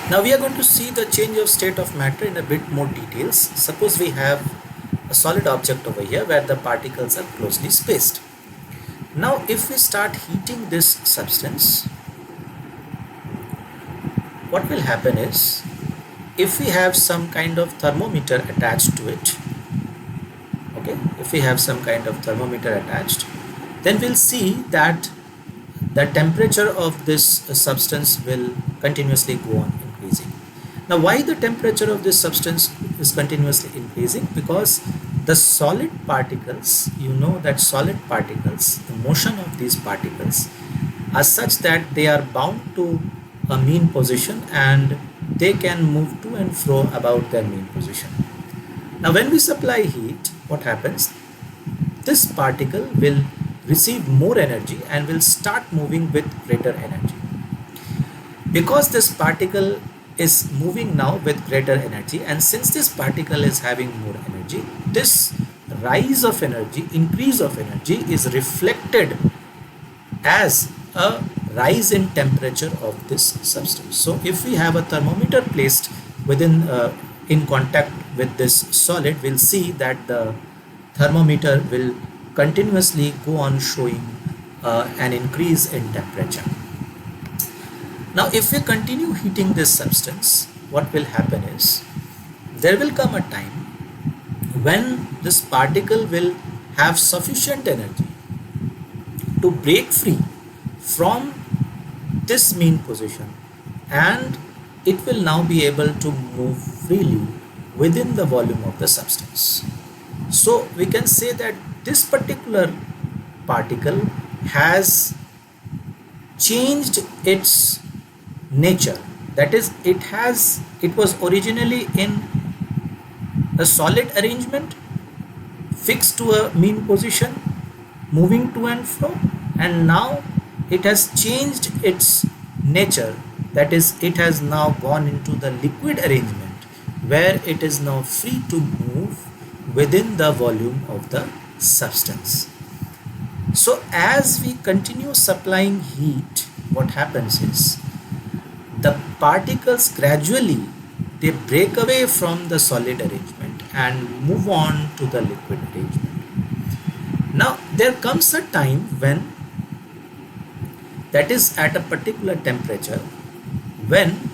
Now we are going to see the change of state of matter in a bit more details. Suppose we have a solid object over here where the particles are closely spaced. Now if we start heating this substance, what will happen is, if we have some kind of thermometer attached to it, okay, if we have some kind of thermometer attached, then we'll see that the temperature of this substance will continuously go on increasing. Now why the temperature of this substance is continuously increasing? Because the solid particles, you know that solid particles, the motion of these particles are such that they are bound to a mean position and they can move to and fro about their mean position. Now when we supply heat, what happens? This particle will receive more energy and will start moving with greater energy. Because this particle is moving now with greater energy, and since this particle is having more energy, this rise of energy, increase of energy is reflected as a rise in temperature of this substance. So if we have a thermometer placed within in contact with this solid, we'll see that the thermometer will continuously go on showing an increase in temperature. Now if we continue heating this substance, what will happen is, there will come a time when this particle will have sufficient energy to break free from this mean position, and it will now be able to move freely within the volume of the substance. So we can say that this particular particle has changed its nature. That is, it was originally in a solid arrangement, fixed to a mean position, moving to and fro, and now it has changed its nature. That is, it has now gone into the liquid arrangement where it is now free to move within the volume of the substance. So as we continue supplying heat, what happens is, the particles gradually they break away from the solid arrangement and move on to the liquid arrangement. Now there comes a time when, that is at a particular temperature, when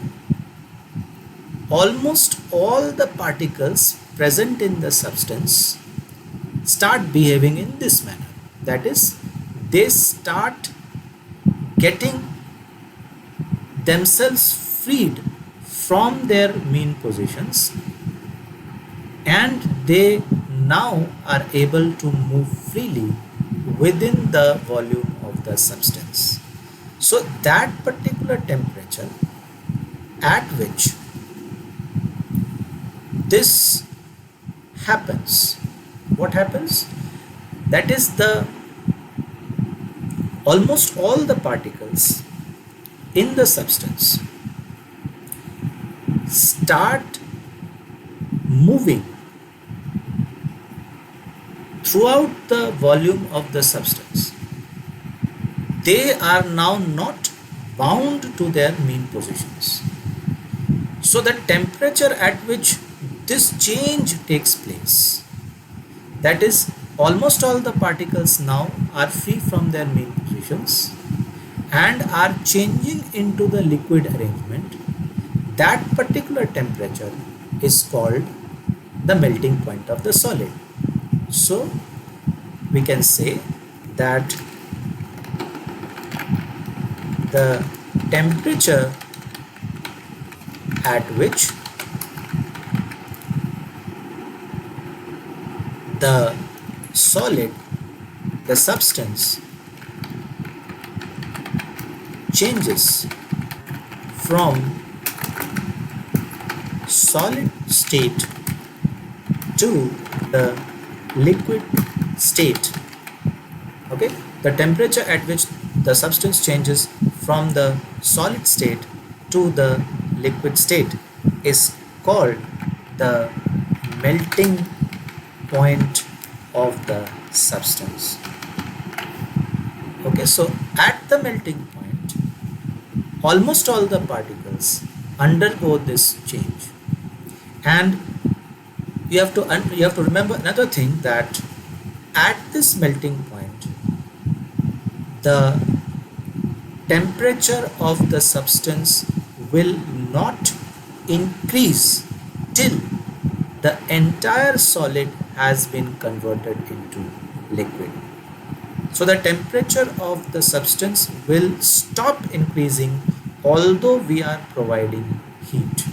almost all the particles present in the substance start behaving in this manner. That is, they start getting themselves freed from their mean positions, and they now are able to move freely within the volume of the substance. So that particular temperature at which this happens, what happens? That is, the almost all the particles in the substance start moving throughout the volume of the substance. They are now not bound to their mean positions. So the temperature at which this change takes place, that is, almost all the particles now are free from their mean positions and are changing into the liquid arrangement. That particular temperature is called the melting point of the solid. So we can say that the temperature at which the solid, the substance, changes from solid state to the liquid state. Okay, the temperature at which the substance changes from the solid state to the liquid state is called the melting point of the substance. Okay, so at the melting point, almost all the particles undergo this change. And you have to remember another thing, that at this melting point, the temperature of the substance will not increase till the entire solid has been converted into liquid. So the temperature of the substance will stop increasing although we are providing heat,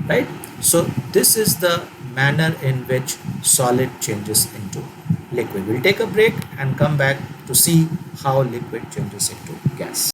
right? So this is the manner in which solid changes into liquid. We'll take a break and come back to see how liquid changes into gas.